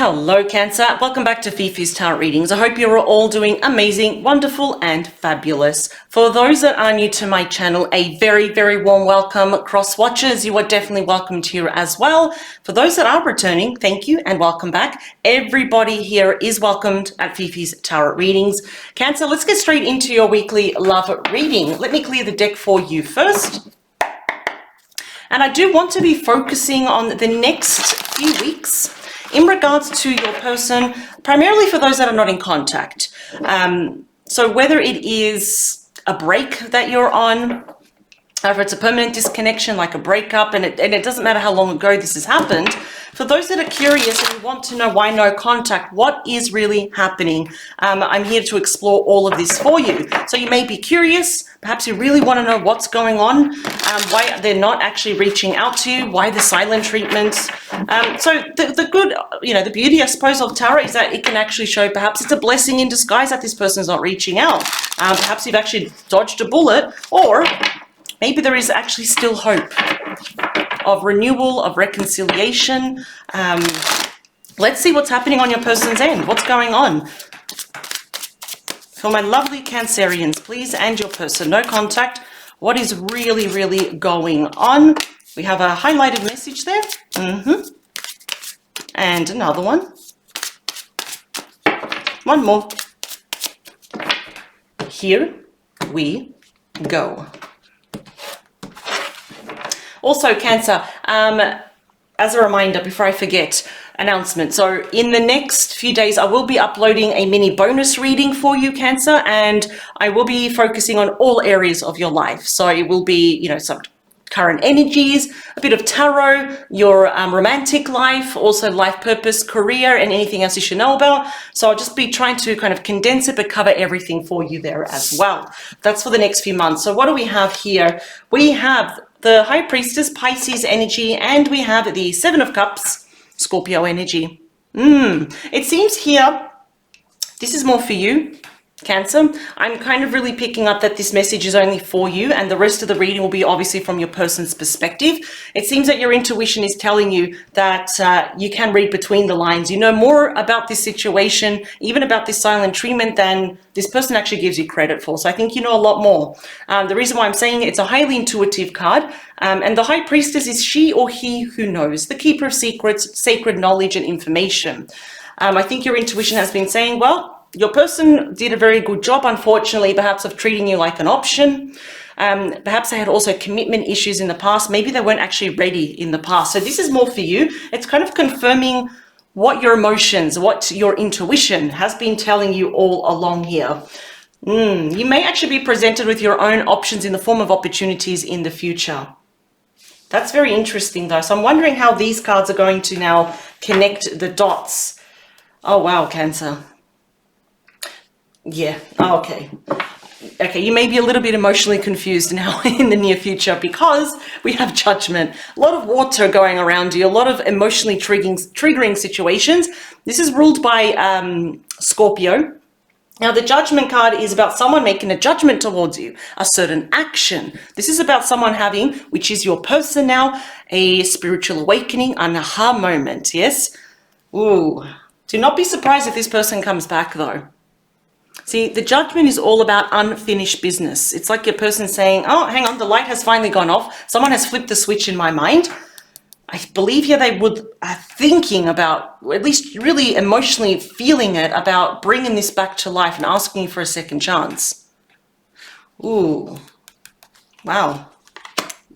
Hello Cancer, welcome back to Fifi's Tarot Readings. I hope you're all doing amazing, wonderful and fabulous. For those that are new to my channel, a very, very warm welcome. Cross watchers, you are definitely welcomed here as well. For those that are returning, thank you and welcome back. Everybody here is welcomed at Fifi's Tarot Readings. Cancer, let's get straight into your weekly love reading. Let me clear the deck for you first. And I do want to be focusing on the next few weeks in regards to your person, primarily for those that are not in contact. So whether it is a break that you're on, or if it's a permanent disconnection like a breakup, and it doesn't matter how long ago this has happened, for those that are curious and want to know why no contact, what is really happening, I'm here to explore all of this for you. So you may be curious, perhaps you really want to know what's going on, why they're not actually reaching out to you, why the silent treatment. So the good, the beauty, I suppose, of tarot is that it can actually show perhaps it's a blessing in disguise that this person's not reaching out. Perhaps you've actually dodged a bullet, or maybe there is actually still hope of renewal, of reconciliation. Let's see what's happening on your person's end. What's going on? For my lovely Cancerians, please, and your person, no contact. What is really, really going on? We have a highlighted message there. And another one. One more. Here we go. Also, Cancer, as a reminder, before I forget, announcement. So in the next few days, I will be uploading a mini bonus reading for you, Cancer, and I will be focusing on all areas of your life. So it will be, some current energies, a bit of tarot, your romantic life, also life purpose, career, and anything else you should know about. So I'll just be trying to kind of condense it, but cover everything for you there as well. That's for the next few months. So what do we have here? We have the High Priestess, Pisces energy, and we have the Seven of Cups, Scorpio energy. It seems here, this is more for you, Cancer. I'm kind of really picking up that this message is only for you, and the rest of the reading will be obviously from your person's perspective. It seems that your intuition is telling you that you can read between the lines. You know more about this situation, even about this silent treatment, than this person actually gives you credit for. So I think you know a lot more. The reason why I'm saying it's a highly intuitive card, and the High Priestess is she or he who knows, the keeper of secrets, sacred knowledge and information. I think your intuition has been saying, well, your person did a very good job, unfortunately, perhaps of treating you like an option. Perhaps they had also commitment issues in the past. Maybe they weren't actually ready in the past. So this is more for you. It's kind of confirming what your emotions, what your intuition has been telling you all along here. You may actually be presented with your own options in the form of opportunities in the future. That's very interesting, though. So I'm wondering how these cards are going to now connect the dots. Oh, wow, Cancer. Yeah, okay. Okay, you may be a little bit emotionally confused now in the near future because we have Judgment. A lot of water going around you, a lot of emotionally triggering situations. This is ruled by Scorpio. Now, the Judgment card is about someone making a judgment towards you, a certain action. This is about someone having, which is your person now, a spiritual awakening, an aha moment, yes? Ooh, do not be surprised if this person comes back, though. See, the Judgment is all about unfinished business. It's like your person saying, oh, hang on, the light has finally gone off. Someone has flipped the switch in my mind. I believe here they are thinking about, or at least really emotionally feeling it, about bringing this back to life and asking you for a second chance. Ooh, wow.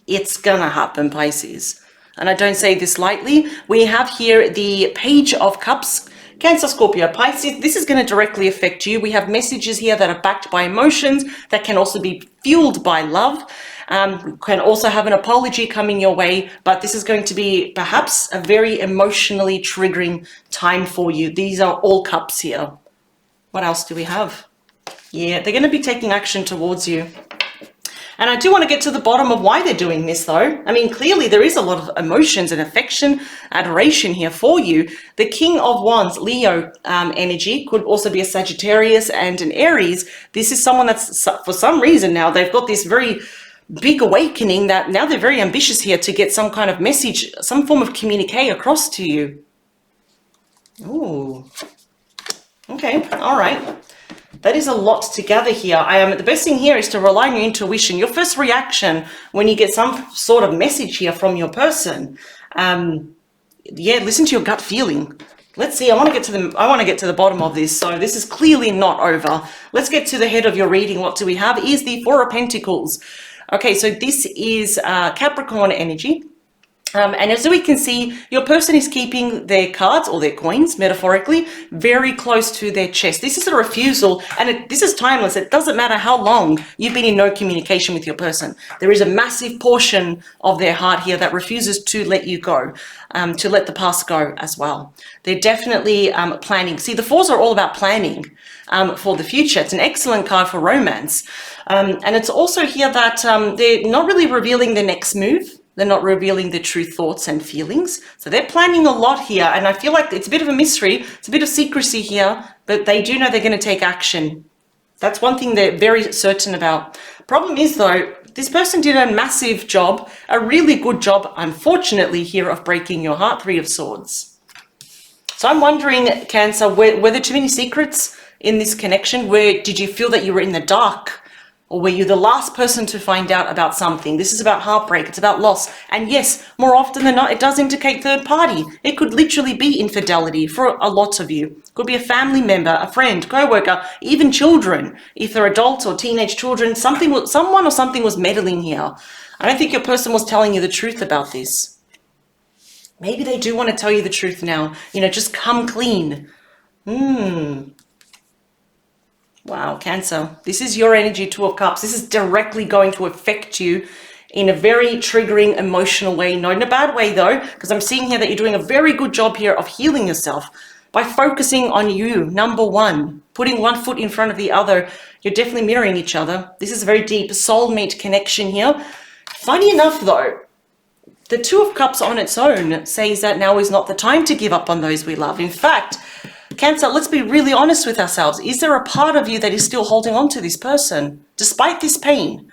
It's gonna happen, Pisces. And I don't say this lightly. We have here the Page of Cups, Cancer, Scorpio, Pisces. This is going to directly affect you. We have messages here that are backed by emotions that can also be fueled by love. We can also have an apology coming your way, but this is going to be perhaps a very emotionally triggering time for you. These are all cups here. What else do we have? Yeah, they're going to be taking action towards you. And I do want to get to the bottom of why they're doing this, though. I mean, clearly there is a lot of emotions and affection, adoration here for you. The King of Wands, Leo energy, could also be a Sagittarius and an Aries. This is someone that's, for some reason now, they've got this very big awakening that now they're very ambitious here to get some kind of message, some form of communique across to you. Ooh. Okay, all right. That is a lot to gather here. The best thing here is to rely on your intuition. Your first reaction when you get some sort of message here from your person, yeah, listen to your gut feeling. Let's see. I want to get to the bottom of this. So this is clearly not over. Let's get to the head of your reading. What do we have? Is the Four of Pentacles. Okay, so this is Capricorn energy. And as we can see, your person is keeping their cards or their coins, metaphorically, very close to their chest. This is a refusal, and this is timeless. It doesn't matter how long you've been in no communication with your person. There is a massive portion of their heart here that refuses to let you go, to let the past go as well. They're definitely planning. See, the fours are all about planning for the future. It's an excellent card for romance. And it's also here that they're not really revealing the next move. They're not revealing their true thoughts and feelings. So they're planning a lot here. And I feel like it's a bit of a mystery. It's a bit of secrecy here, but they do know they're going to take action. That's one thing they're very certain about. Problem is, though, this person did a massive job, a really good job, unfortunately, here of breaking your heart. Three of Swords. So I'm wondering, Cancer, were there too many secrets in this connection? Did you feel that you were in the dark? Or were you the last person to find out about something? This is about heartbreak. It's about loss. And yes, more often than not, it does indicate third party. It could literally be infidelity for a lot of you. It could be a family member, a friend, co-worker, even children. If they're adults or teenage children, someone or something was meddling here. I don't think your person was telling you the truth about this. Maybe they do want to tell you the truth now. Just come clean. Wow, Cancer, this is your energy, Two of Cups. This is directly going to affect you in a very triggering, emotional way. Not in a bad way, though, because I'm seeing here that you're doing a very good job here of healing yourself by focusing on you, number one, putting one foot in front of the other. You're definitely mirroring each other. This is a very deep soulmate connection here. Funny enough, though, the Two of Cups on its own says that now is not the time to give up on those we love. In fact, Cancer, let's be really honest with ourselves. Is there a part of you that is still holding on to this person, despite this pain?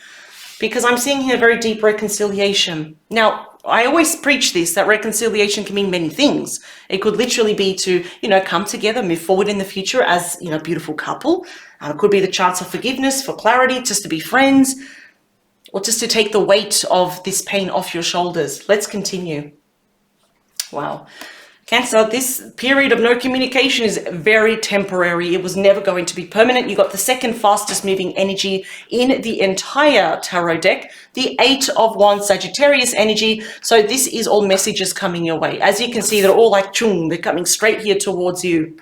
Because I'm seeing here very deep reconciliation. Now, I always preach this, that reconciliation can mean many things. It could literally be to, come together, move forward in the future as, a beautiful couple. It could be the chance of forgiveness, for clarity, just to be friends, or just to take the weight of this pain off your shoulders. Let's continue. Wow. Cancer, this period of no communication is very temporary. It was never going to be permanent. You got the second fastest moving energy in the entire tarot deck, the Eight of Wands, Sagittarius energy. So this is all messages coming your way. As you can see, they're all like chung. They're coming straight here towards you.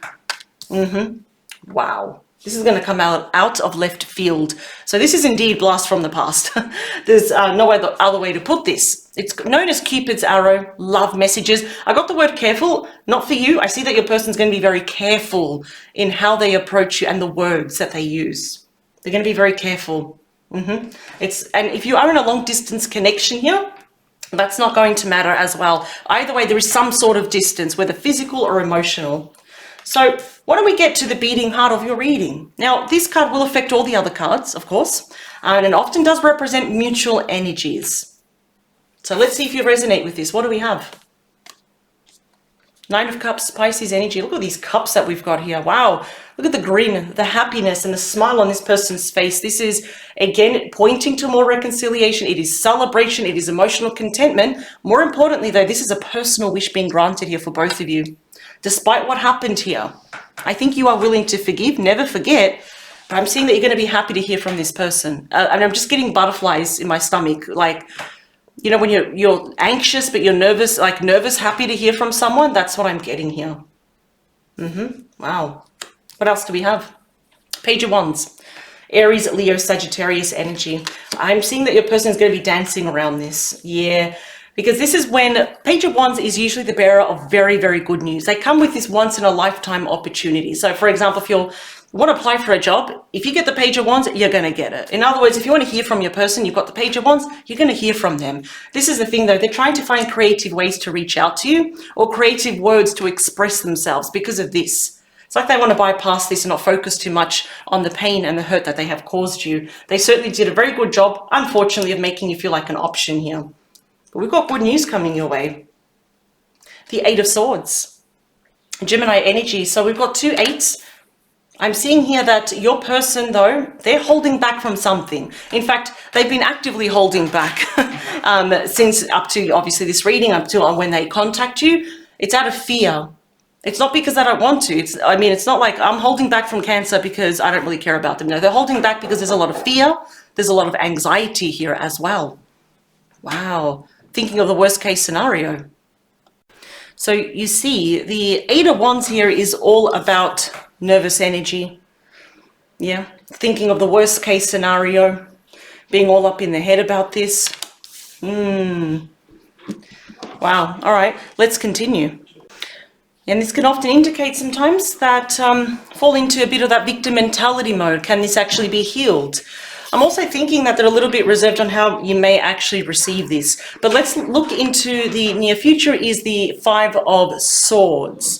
Wow. This is going to come out of left field. So this is indeed blast from the past. There's no other way to put this. It's known as Cupid's arrow, love messages. I got the word careful, not for you. I see that your person's going to be very careful in how they approach you and the words that they use. They're going to be very careful. And if you are in a long distance connection here, that's not going to matter as well. Either way, there is some sort of distance, whether physical or emotional. So why don't we get to the beating heart of your reading? Now, this card will affect all the other cards, of course, and it often does represent mutual energies. So let's see if you resonate with this. What do we have? Nine of Cups, Pisces energy. Look at these cups that we've got here. Wow. Look at the green, the happiness and the smile on this person's face. This is, again, pointing to more reconciliation. It is celebration. It is emotional contentment. More importantly, though, this is a personal wish being granted here for both of you. Despite what happened here, I think you are willing to forgive, never forget, but I'm seeing that you're going to be happy to hear from this person. And I'm just getting butterflies in my stomach. Like, when you're anxious, but you're nervous, happy to hear from someone. That's what I'm getting here. Wow. What else do we have? Page of Wands. Aries, Leo, Sagittarius energy. I'm seeing that your person is going to be dancing around this. Yeah. Because this is when Page of Wands is usually the bearer of very, very good news. They come with this once in a lifetime opportunity. So for example, if you want to apply for a job, if you get the Page of Wands, you're going to get it. In other words, if you want to hear from your person, you've got the Page of Wands, you're going to hear from them. This is the thing though, they're trying to find creative ways to reach out to you or creative words to express themselves because of this. It's like they want to bypass this and not focus too much on the pain and the hurt that they have caused you. They certainly did a very good job, unfortunately, of making you feel like an option here. But we've got good news coming your way. The Eight of Swords. Gemini energy. So we've got 2 8s. I'm seeing here that your person, though, they're holding back from something. In fact, they've been actively holding back since up to, obviously, this reading, up to when they contact you. It's out of fear. It's not because they don't want to. It's not like I'm holding back from Cancer because I don't really care about them. No, they're holding back because there's a lot of fear. There's a lot of anxiety here as well. Wow. Thinking of the worst case scenario. So you see, the 8 of Wands here is all about nervous energy. Yeah. Thinking of the worst case scenario. Being all up in the head about this. Wow. All right. Let's continue. And this can often indicate sometimes that fall into a bit of that victim mentality mode. Can this actually be healed? I'm also thinking that they're a little bit reserved on how you may actually receive this. But let's look into the near future is the 5 of Swords.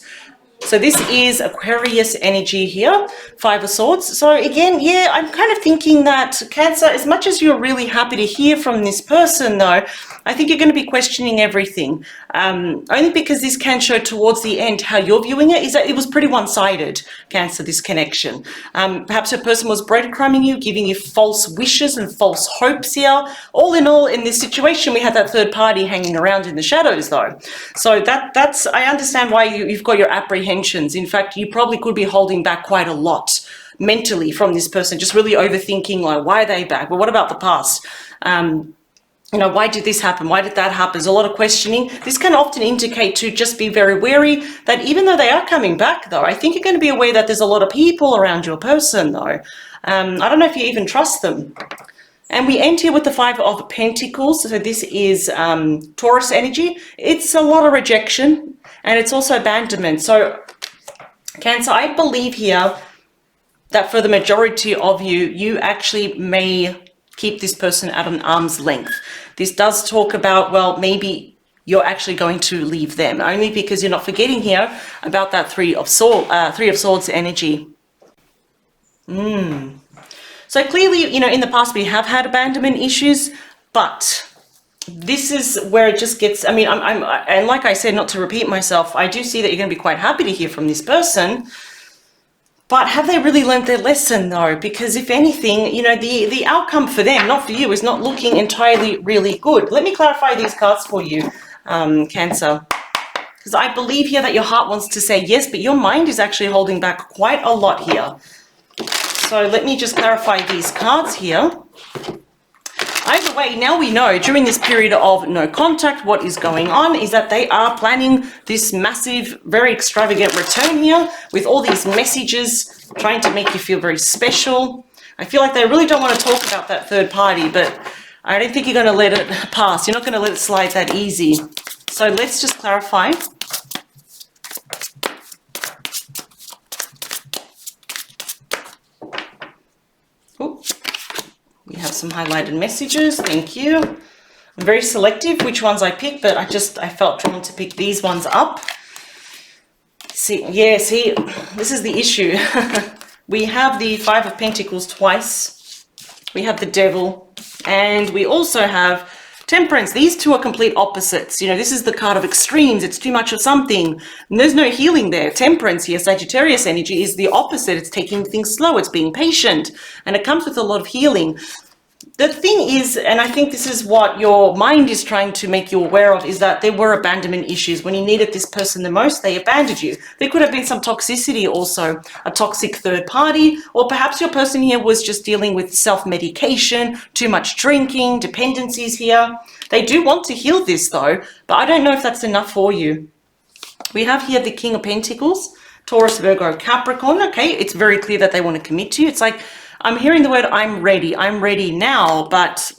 So this is Aquarius energy here, 5 of Swords. So again, yeah, I'm kind of thinking that Cancer, as much as you're really happy to hear from this person though, I think you're going to be questioning everything. Only because this can show towards the end how you're viewing it is that it was pretty one-sided, Cancer, this connection. Perhaps a person was breadcrumbing you, giving you false wishes and false hopes here. All in all, in this situation, we had that third party hanging around in the shadows though. So that's I understand why you've got your apprehensions. In fact, you probably could be holding back quite a lot mentally from this person, just really overthinking, like, why are they back? Well, what about the past? Why did this happen? Why did that happen? There's a lot of questioning. This can often indicate to just be very wary that even though they are coming back, though, I think you're going to be aware that there's a lot of people around your person, though. I don't know if you even trust them. And we end here with the 5 of Pentacles. So this is Taurus energy. It's a lot of rejection and it's also abandonment. So Cancer, I believe here that for the majority of you, you actually may keep this person at an arm's length. This does talk about, well, maybe you're actually going to leave them, only because you're not forgetting here about that 3 of Swords energy. So clearly, in the past we have had abandonment issues, but this is where it just gets, and like I said, not to repeat myself, I do see that you're going to be quite happy to hear from this person. But have they really learned their lesson though? Because if anything, the outcome for them, not for you, is not looking entirely really good. Let me clarify these cards for you, Cancer. Because I believe here that your heart wants to say yes, but your mind is actually holding back quite a lot here. So let me just clarify these cards here. Either way, now we know during this period of no contact, what is going on is that they are planning this massive, very extravagant return here with all these messages trying to make you feel very special. I feel like they really don't want to talk about that third party, but I don't think you're going to let it pass. You're not going to let it slide that easy. So let's just clarify. Ooh. We have some highlighted messages. Thank you. I'm very selective which ones I pick, but I felt drawn to pick these ones up. See, this is the issue. We have the 5 of Pentacles twice. We have the Devil, and we also have Temperance. These two are complete opposites. This is the card of extremes. It's too much of something. And there's no healing there. Temperance here, Sagittarius energy, is the opposite. It's taking things slow. It's being patient. And it comes with a lot of healing. The thing is, and I think this is what your mind is trying to make you aware of, is that there were abandonment issues. When you needed this person the most, they abandoned you. There could have been some toxicity also, a toxic third party, or perhaps your person here was just dealing with self-medication, too much drinking, dependencies here. They do want to heal this though, but I don't know if that's enough for you. We have here the King of Pentacles, Taurus, Virgo, Capricorn. Okay, it's very clear that they want to commit to you. It's like, I'm hearing the word I'm ready now, but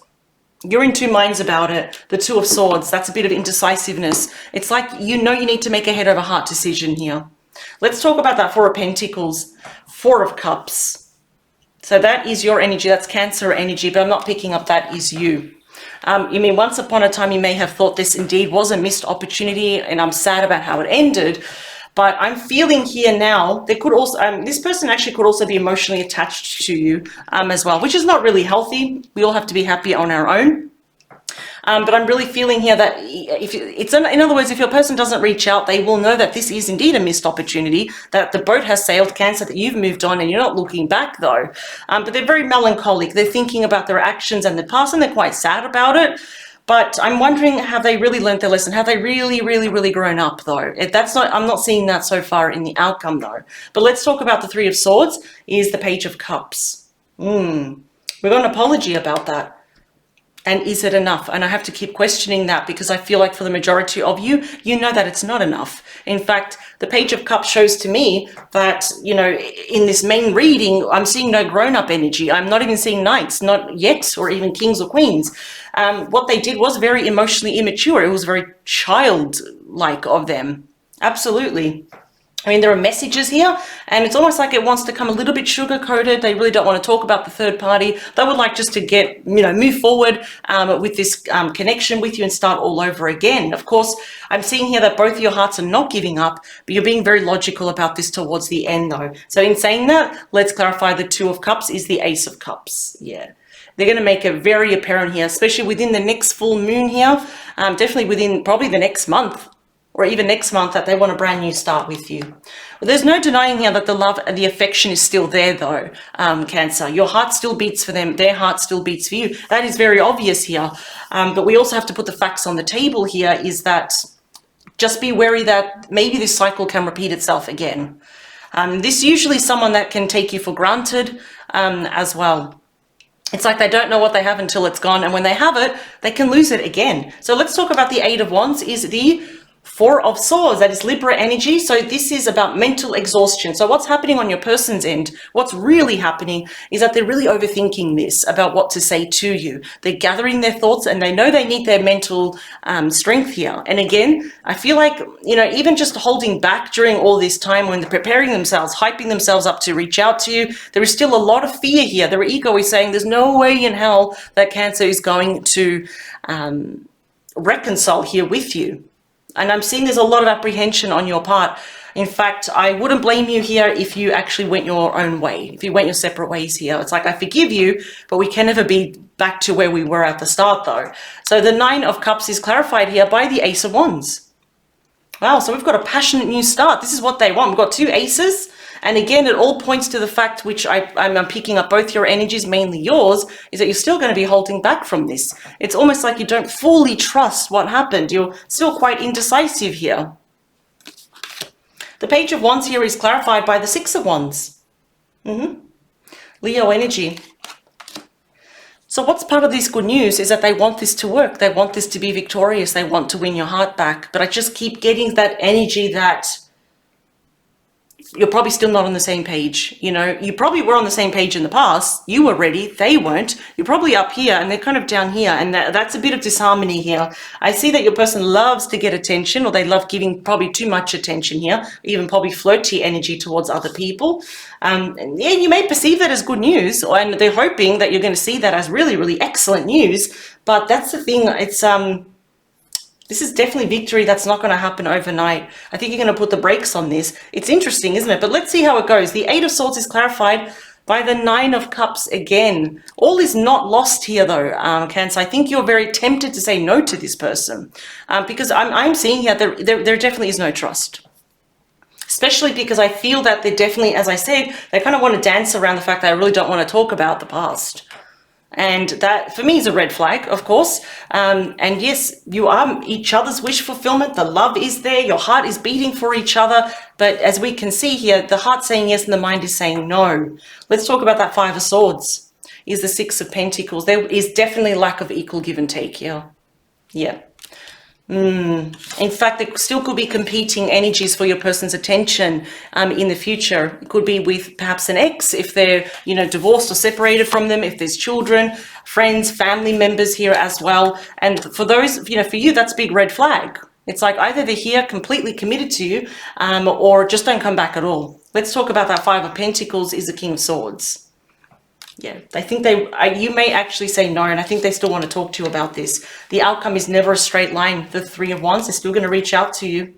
you're in two minds about it. The 2 of Swords, that's a bit of indecisiveness. It's like you need to make a head over heart decision here. Let's talk about that 4 of Pentacles, 4 of Cups. So that is your energy, that's Cancer energy, but I'm not picking up that is you. Once upon a time you may have thought this indeed was a missed opportunity, and I'm sad about how it ended. But I'm feeling here now, there could also, this person actually could also be emotionally attached to you as well, which is not really healthy. We all have to be happy on our own. But I'm really feeling here that if it's in other words, if your person doesn't reach out, they will know that this is indeed a missed opportunity, that the boat has sailed, Cancer, that you've moved on and you're not looking back though. But they're very melancholic. They're thinking about their actions and the past, and they're quite sad about it. But I'm wondering, have they really learned their lesson? Have they really grown up though? I'm not seeing that so far in the outcome though. But let's talk about the Three of Swords, is the Page of Cups. We've got an apology about that. And is it enough? And I have to keep questioning that, because I feel like for the majority of you, you know that it's not enough. In fact, the Page of Cups shows to me that, you know, in this main reading, I'm seeing no grown-up energy. I'm not even seeing knights, not yet, or even kings or queens. What they did was very emotionally immature. It was very childlike of them. Absolutely. I mean, there are messages here, and it's almost like it wants to come a little bit sugar-coated. They really don't want to talk about the third party. They would like just to get, you know, move forward with this connection with you and start all over again. Of course, I'm seeing here that both of your hearts are not giving up, but you're being very logical about this towards the end, though. So in saying that, let's clarify the Two of Cups is the Ace of Cups. Yeah. They're going to make it very apparent here, especially within the next full moon here, definitely within probably the next month, or even next month, that they want a brand new start with you. Well, there's no denying here that the love and the affection is still there though, Cancer. Your heart still beats for them. Their heart still beats for you. That is very obvious here. But we also have to put the facts on the table here, is that just be wary that maybe this cycle can repeat itself again. This is usually someone that can take you for granted as well. It's like they don't know what they have until it's gone. And when they have it, they can lose it again. So let's talk about the Eight of Wands, is the Four of Swords. That is Libra energy. So this is about mental exhaustion. So what's happening on your person's end, what's really happening is that they're really overthinking this about what to say to you. They're gathering their thoughts, and they know they need their mental strength here. And again, I feel like, you know, even just holding back during all this time when they're preparing themselves, hyping themselves up to reach out to you, there is still a lot of fear here. Their ego is saying there's no way in hell that Cancer is going to reconcile here with you. And I'm seeing there's a lot of apprehension on your part. In fact, I wouldn't blame you here if you actually went your own way, if you went your separate ways here. It's like, I forgive you, but we can never be back to where we were at the start though. So the Nine of Cups is clarified here by the Ace of Wands. Wow, so we've got a passionate new start. This is what they want. We've got two aces. And again, it all points to the fact, which I'm picking up both your energies, mainly yours, is that you're still going to be holding back from this. It's almost like you don't fully trust what happened. You're still quite indecisive here. The Page of Wands here is clarified by the Six of Wands. Leo energy. So what's part of this good news is that they want this to work. They want this to be victorious. They want to win your heart back. But I just keep getting that energy that you're probably still not on the same page. You know, you probably were on the same page in the past. You were ready. They weren't. You're probably up here and they're kind of down here. And that's a bit of disharmony here. I see that your person loves to get attention, or they love giving probably too much attention here, even probably flirty energy towards other people. And yeah, you may perceive that as good news, and they're hoping that you're going to see that as really excellent news. But that's the thing. It's this is definitely victory that's not going to happen overnight. I think you're going to put the brakes on this. It's interesting, isn't it? But let's see how it goes. The Eight of Swords is clarified by the Nine of Cups again. All is not lost here, though, Cancer. I think you're very tempted to say no to this person because I'm seeing here there definitely is no trust. Especially because I feel that they definitely, as I said, they kind of want to dance around the fact that I really don't want to talk about the past. And that, for me, is a red flag, of course. And yes, you are each other's wish fulfillment. The love is there. Your heart is beating for each other. But as we can see here, the heart's saying yes and the mind is saying no. Let's talk about that Five of Swords. Is the Six of Pentacles. There is definitely lack of equal give and take here. Yeah. In fact, there still could be competing energies for your person's attention in the future. It could be with perhaps an ex, if they're, you know, divorced or separated from them, if there's children, friends, family members here as well. And for those, you know, for you, that's a big red flag. It's like either they're here completely committed to you or just don't come back at all. Let's talk about that Five of Pentacles is the King of Swords. Yeah, I think you may actually say no, and I think they still want to talk to you about this. The outcome is never a straight line. The Three of Wands, they're still going to reach out to you.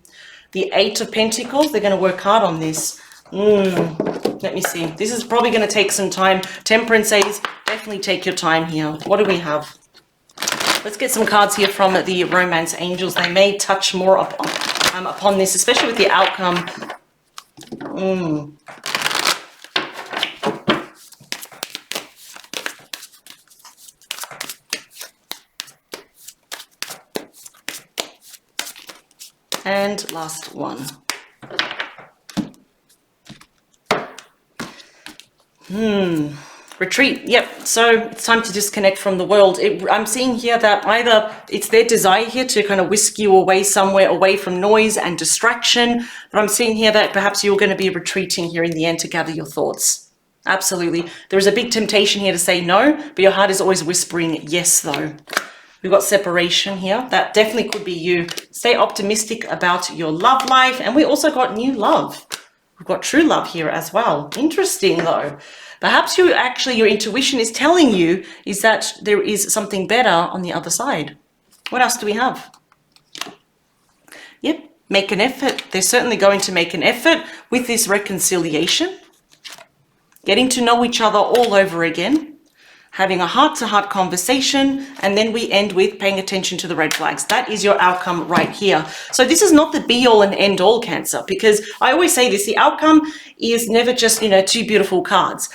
The Eight of Pentacles, they're going to work hard on this. Let me see. This is probably going to take some time. Temperance says, definitely take your time here. What do we have? Let's get some cards here from the romance angels. They may touch more upon this, especially with the outcome. And last one. Retreat. Yep. So it's time to disconnect from the world. I'm seeing here that either it's their desire here to kind of whisk you away somewhere, away from noise and distraction. But I'm seeing here that perhaps you're going to be retreating here in the end to gather your thoughts. Absolutely. There's a big temptation here to say no, but your heart is always whispering yes, though. We've got separation here. That definitely could be you. Stay optimistic about your love life. And we also got new love. We've got true love here as well. Interesting, though. Perhaps your intuition is telling you is that there is something better on the other side. What else do we have? Yep, make an effort. They're certainly going to make an effort with this reconciliation. Getting to know each other all over again. Having a heart-to-heart conversation, and then we end with paying attention to the red flags. That is your outcome right here. So this is not the be-all and end-all, Cancer, because I always say this, the outcome is never just, two beautiful cards.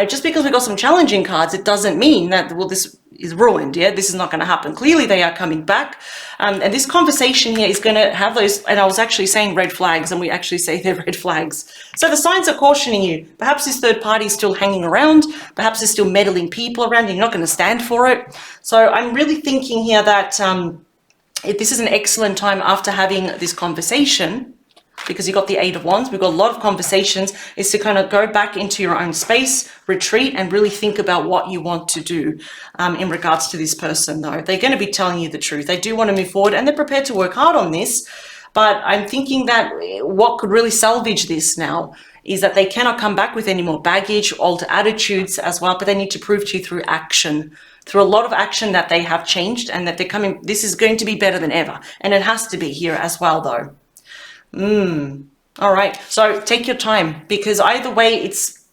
Just because we got some challenging cards, it doesn't mean that, well, this is ruined, yeah? This is not going to happen. Clearly, they are coming back. And this conversation here is going to have those, and I was actually saying red flags, and we actually say they're red flags. So the signs are cautioning you. Perhaps this third party is still hanging around. Perhaps there's still meddling people around. You're not going to stand for it. So I'm really thinking here that this is an excellent time after having this conversation, because you got the Eight of Wands, we've got a lot of conversations, is to kind of go back into your own space, retreat, and really think about what you want to do in regards to this person, though. They're going to be telling you the truth. They do want to move forward, and they're prepared to work hard on this. But I'm thinking that what could really salvage this now is that they cannot come back with any more baggage, old attitudes as well, but they need to prove to you through action, through a lot of action, that they have changed and that they're coming. This is going to be better than ever. And it has to be here as well, though. All right. So take your time, because either way, it's,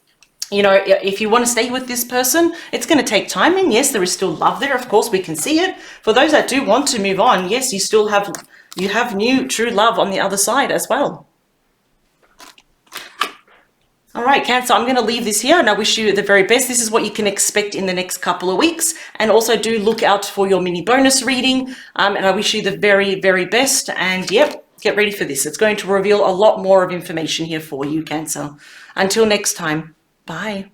if you want to stay with this person, it's going to take time. And yes, there is still love there. Of course, we can see it. For those that do want to move on, yes, you have new true love on the other side as well. All right, Cancer, I'm going to leave this here, and I wish you the very best. This is what you can expect in the next couple of weeks. And also do look out for your mini bonus reading. And I wish you the very, very best. And yep, get ready for this. It's going to reveal a lot more of information here for you, Cancer. Until next time, bye.